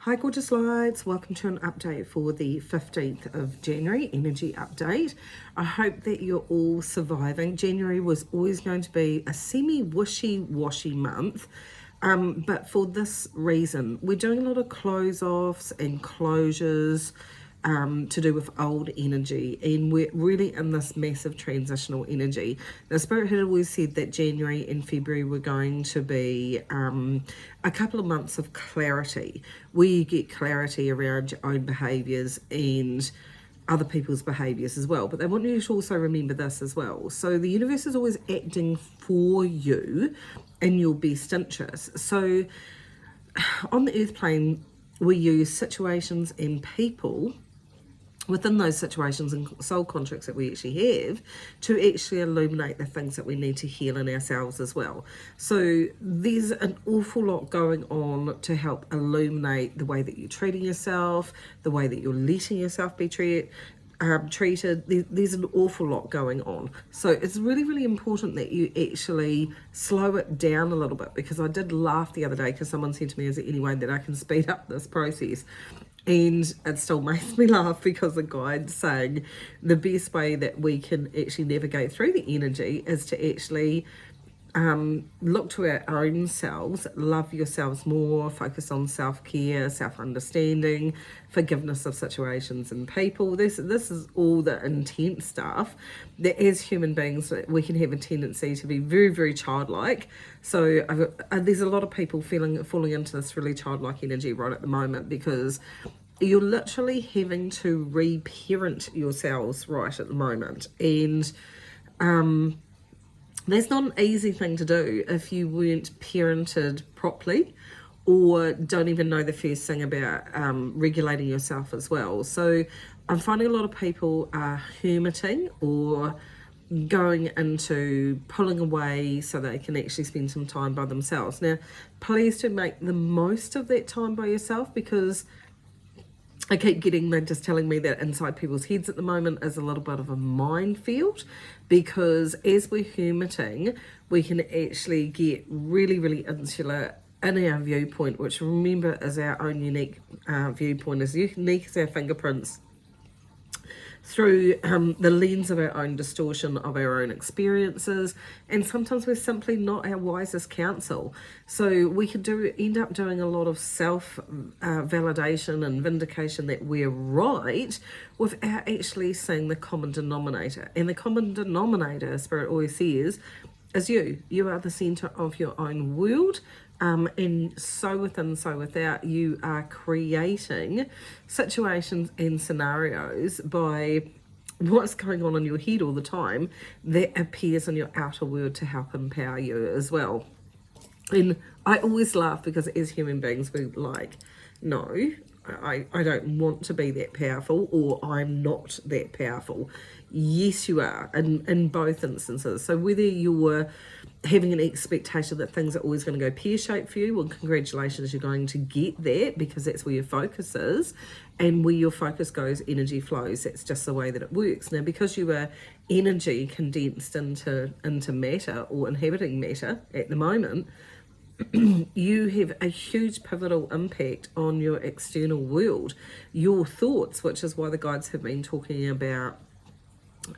Hi gorgeous lights, welcome to an update for the 15th of January, energy update. I hope that you're all surviving. January was always going to be a semi-wishy-washy month, but for this reason, we're doing a lot of close-offs and closures, to do with old energy, and we're really in this massive transitional energy. The Spirit had always said that January and February were going to be a couple of months of clarity, where you get clarity around your own behaviours and other people's behaviours as well. But they want you to also remember this as well. So the universe is always acting for you in your best interests. So on the earth plane, we use situations and people within those situations and soul contracts that we actually have to actually illuminate the things that we need to heal in ourselves as well. So there's an awful lot going on to help illuminate the way that you're treating yourself, the way that you're letting yourself be treated. There's an awful lot going on. So it's really, really important that you actually slow it down a little bit, because I did laugh the other day because someone said to me, is there any way that I can speed up this process? And it still makes me laugh, because the guide's saying the best way that we can actually navigate through the energy is to actually look to our own selves, love yourselves more, focus on self-care, self-understanding, forgiveness of situations and people. This is all the intense stuff that as human beings we can have a tendency to be very, very childlike. So there's a lot of people falling into this really childlike energy right at the moment, because you're literally having to re-parent yourselves right at the moment. And that's not an easy thing to do if you weren't parented properly, or don't even know the first thing about regulating yourself as well. So I'm finding a lot of people are hermiting or going into pulling away so they can actually spend some time by themselves. Now, please do make the most of that time by yourself, because I keep getting them just telling me that inside people's heads at the moment is a little bit of a minefield, because as we're hermiting, we can actually get really, really insular in our viewpoint, which, remember, is our own unique viewpoint, as unique as our fingerprints, through the lens of our own distortion of our own experiences. And sometimes we're simply not our wisest counsel. So we could end up doing a lot of self validation and vindication that we're right, without actually seeing the common denominator. And the common denominator, Spirit always says, is you. You are the center of your own world. And so within, so without, you are creating situations and scenarios by what's going on in your head all the time that appears in your outer world to help empower you as well. And I always laugh, because as human beings we're like, no, I don't want to be that powerful, or I'm not that powerful. Yes, you are, in both instances. So whether you're having an expectation that things are always going to go pear-shaped for you, well, congratulations, you're going to get that, because that's where your focus is. And where your focus goes, energy flows. That's just the way that it works. Now, because you are energy condensed into matter, or inhabiting matter at the moment, you have a huge pivotal impact on your external world, your thoughts, which is why the guides have been talking about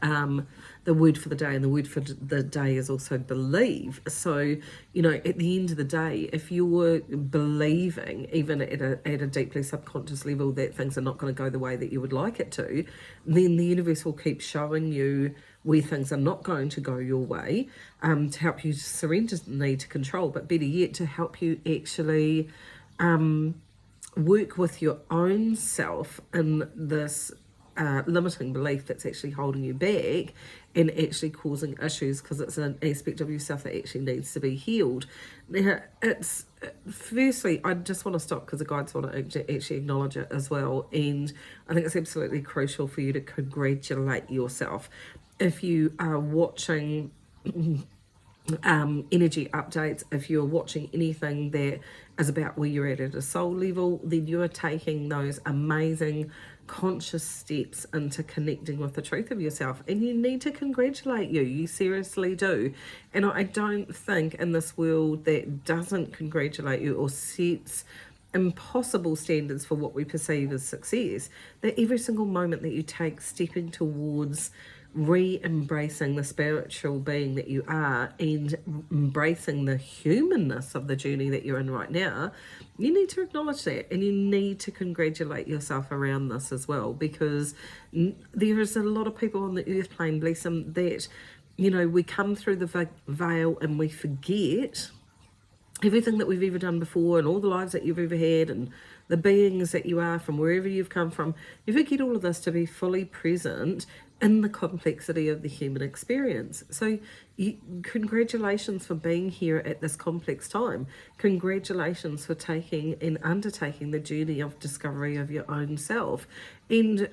the word for the day, and the word for the day is also believe. So, you know, at the end of the day, if you're believing, even at a deeply subconscious level, that things are not going to go the way that you would like it to, then the universe will keep showing you where things are not going to go your way, to help you surrender the need to control, but better yet, to help you actually work with your own self in this limiting belief that's actually holding you back and actually causing issues, because it's an aspect of yourself that actually needs to be healed. Now, it's firstly, I just want to stop, because the guides want to actually acknowledge it as well, and I think it's absolutely crucial for you to congratulate yourself. If you are watching energy updates, if you're watching anything that is about where you're at a soul level, then you are taking those amazing conscious steps into connecting with the truth of yourself, and you need to congratulate you seriously do. And I don't think in this world that doesn't congratulate you or sets impossible standards for what we perceive as success, that every single moment that you take stepping towards re-embracing the spiritual being that you are and embracing the humanness of the journey that you're in right now, you need to acknowledge that, and you need to congratulate yourself around this as well, because there is a lot of people on the earth plane, bless them, that, you know, we come through the veil and we forget everything that we've ever done before and all the lives that you've ever had and the beings that you are from wherever you've come from. You forget all of this to be fully present in the complexity of the human experience. So congratulations for being here at this complex time. Congratulations for taking and undertaking the journey of discovery of your own self. And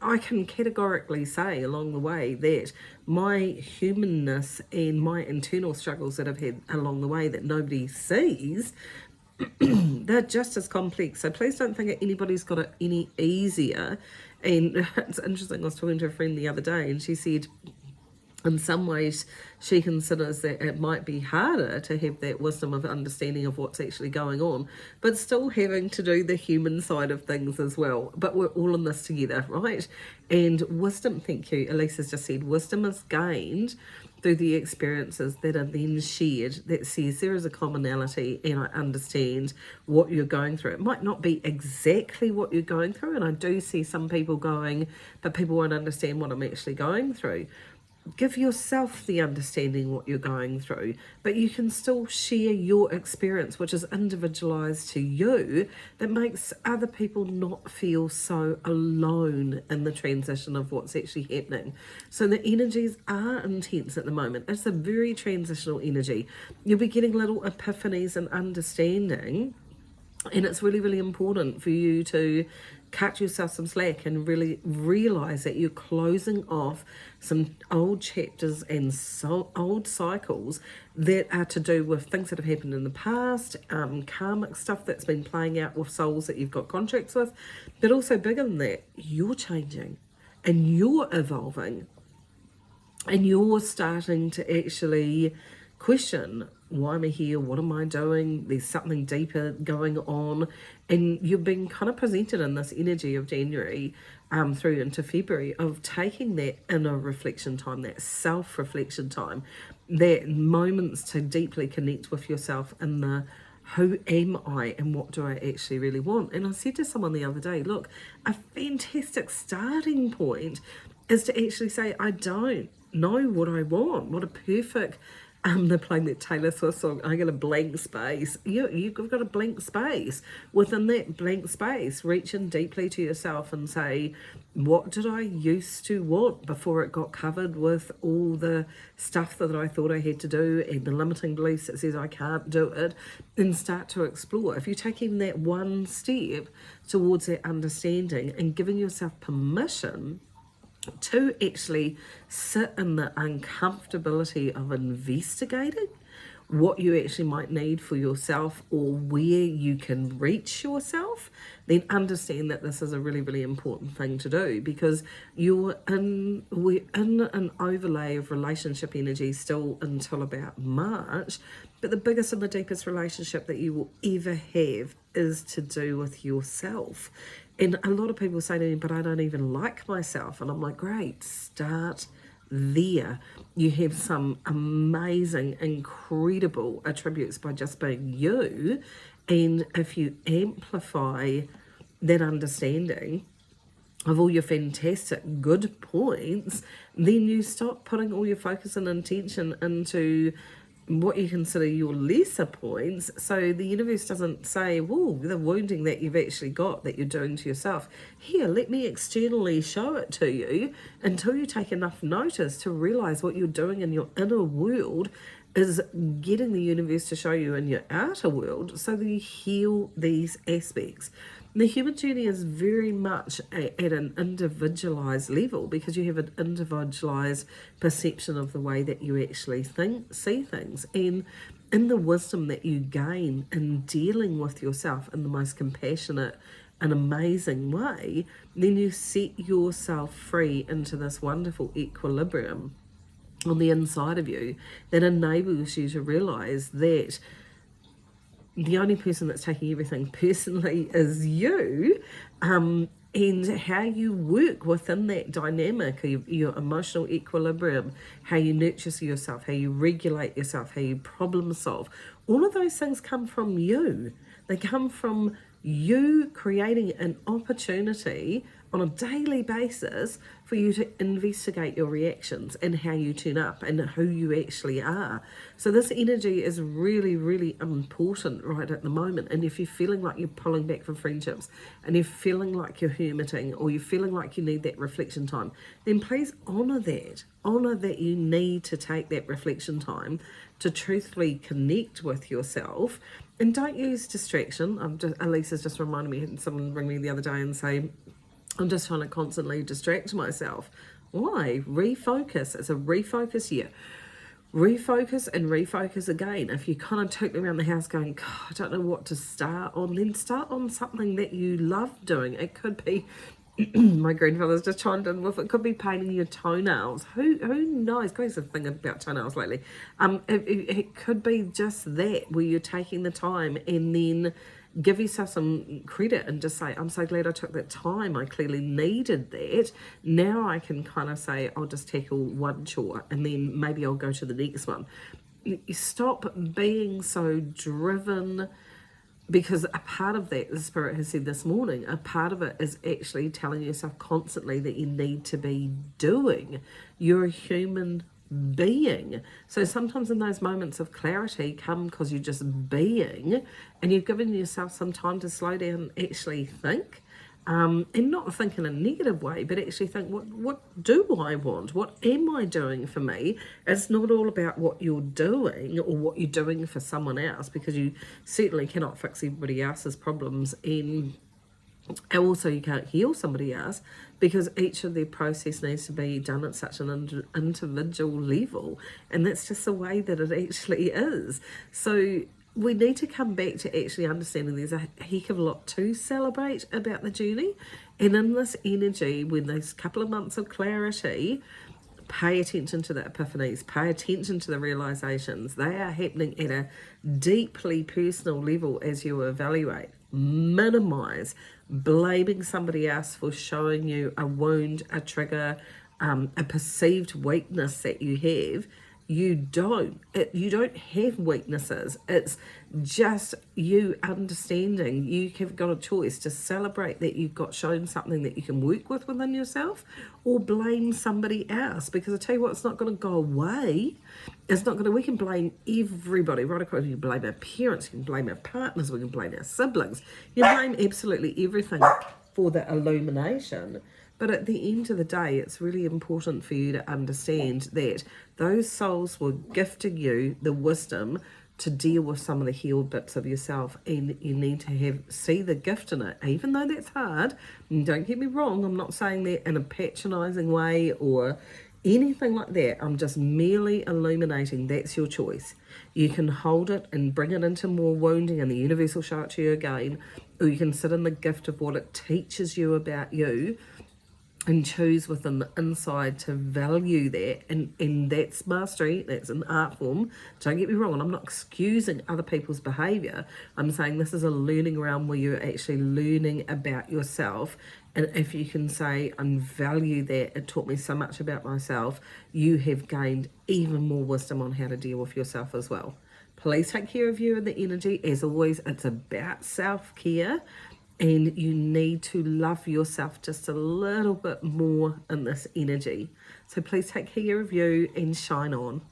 I can categorically say along the way that my humanness and my internal struggles that I've had along the way that nobody sees, they're just as complex. So please don't think that anybody's got it any easier. And it's interesting, I was talking to a friend the other day and she said in some ways she considers that it might be harder to have that wisdom of understanding of what's actually going on, but still having to do the human side of things as well. But we're all in this together, right? And wisdom, thank you, Elise has just said, wisdom is gained through the experiences that are then shared, that says there is a commonality and I understand what you're going through. It might not be exactly what you're going through, and I do see some people going, but people won't understand what I'm actually going through. Give yourself the understanding what you're going through, but you can still share your experience, which is individualized to you, that makes other people not feel so alone in the transition of what's actually happening. So the energies are intense at the moment. It's a very transitional energy. You'll be getting little epiphanies and understanding. And it's really, really important for you to cut yourself some slack and really realize that you're closing off some old chapters and old cycles that are to do with things that have happened in the past, karmic stuff that's been playing out with souls that you've got contracts with. But also bigger than that, you're changing and you're evolving and you're starting to actually question, why am I here? What am I doing? There's something deeper going on. And you've been kind of presented in this energy of January through into February of taking that inner reflection time, that self-reflection time, that moments to deeply connect with yourself and the who am I and what do I actually really want? And I said to someone the other day, look, a fantastic starting point is to actually say, I don't know what I want. What a perfect they're playing that Taylor Swift song, I got a blank space. You've got a blank space. Within that blank space, reach in deeply to yourself and say, what did I used to want before it got covered with all the stuff that I thought I had to do and the limiting beliefs that says I can't do it, and start to explore. If you're taking that one step towards that understanding and giving yourself permission to actually sit in the uncomfortability of investigating what you actually might need for yourself or where you can reach yourself, then understand that this is a really, really important thing to do, because we're in an overlay of relationship energy still until about March, but the biggest and the deepest relationship that you will ever have is to do with yourself. And a lot of people say to me, but I don't even like myself. And I'm like, great, start there. You have some amazing, incredible attributes by just being you. And if you amplify that understanding of all your fantastic good points, then you stop putting all your focus and intention into what you consider your lesser points. So the universe doesn't say, whoa, the wounding that you've actually got that you're doing to yourself, here, let me externally show it to you, until you take enough notice to realize what you're doing in your inner world is getting the universe to show you in your outer world, so that you heal these aspects. The human journey is very much at an individualized level, because you have an individualized perception of the way that you actually see things. And in the wisdom that you gain in dealing with yourself in the most compassionate and amazing way, then you set yourself free into this wonderful equilibrium on the inside of you that enables you to realize that the only person that's taking everything personally is you, and how you work within that dynamic, your emotional equilibrium, how you nurture yourself, how you regulate yourself, how you problem solve. All of those things come from you. They come from you creating an opportunity on a daily basis for you to investigate your reactions and how you turn up and who you actually are. So this energy is really, really important right at the moment. And if you're feeling like you're pulling back from friendships and you're feeling like you're hermiting or you're feeling like you need that reflection time, then please honour that. Honour that you need to take that reflection time to truthfully connect with yourself, and don't use distraction. Elisa's just reminded me, someone rang me the other day and say, I'm just trying to constantly distract myself. Why? Refocus. It's a refocus year. Refocus and refocus again. If you kind of took around the house going, God, I don't know what to start on, then start on something that you love doing. It could be, my grandfather's just chimed in with, it could be painting your toenails. Who knows? Guys are thinking about toenails lately. It could be just that, where you're taking the time and then give yourself some credit and just say, I'm so glad I took that time. I clearly needed that. Now I can kind of say, I'll just tackle one chore and then maybe I'll go to the next one. You stop being so driven, because a part of that, the Spirit has said this morning, a part of it is actually telling yourself constantly that you need to be doing. You're a human being. So sometimes in those moments of clarity come because you're just being, and you've given yourself some time to slow down, actually think, and not think in a negative way, but actually think, what do I want? What am I doing for me? It's not all about what you're doing or what you're doing for someone else, because you certainly cannot fix everybody else's problems, and also you can't heal somebody else, because each of their process needs to be done at such an individual level, and that's just the way that it actually is. So we need to come back to actually understanding there's a heck of a lot to celebrate about the journey, and in this energy, when there's a couple of months of clarity, pay attention to the epiphanies, pay attention to the realizations. They are happening at a deeply personal level as you evaluate. Minimize blaming somebody else for showing you a wound, a trigger, a perceived weakness that you have. You don't have weaknesses. It's just you understanding you have got a choice to celebrate that you've got shown something that you can work with within yourself, or blame somebody else, because I tell you what, it's not going to go away. It's not going to. We can blame everybody right across. We can blame our parents, we can blame our partners, we can blame our siblings. You blame absolutely everything for the illumination. But at the end of the day, it's really important for you to understand that those souls were gifting you the wisdom to deal with some of the healed bits of yourself, and you need to see the gift in it, even though that's hard. And don't get me wrong, I'm not saying that in a patronizing way or anything like that. I'm just merely illuminating that's your choice. You can hold it and bring it into more wounding, and the universe will show it to you again, or you can sit in the gift of what it teaches you about you and choose within the inside to value that, and that's mastery. That's an art form. Don't get me wrong, and I'm not excusing other people's behavior. I'm saying this is a learning realm where you're actually learning about yourself, and if you can say, I value that, it taught me so much about myself, you have gained even more wisdom on how to deal with yourself as well. Please take care of you and the energy. As always, it's about self-care, and you need to love yourself just a little bit more in this energy. So please take care of you and shine on.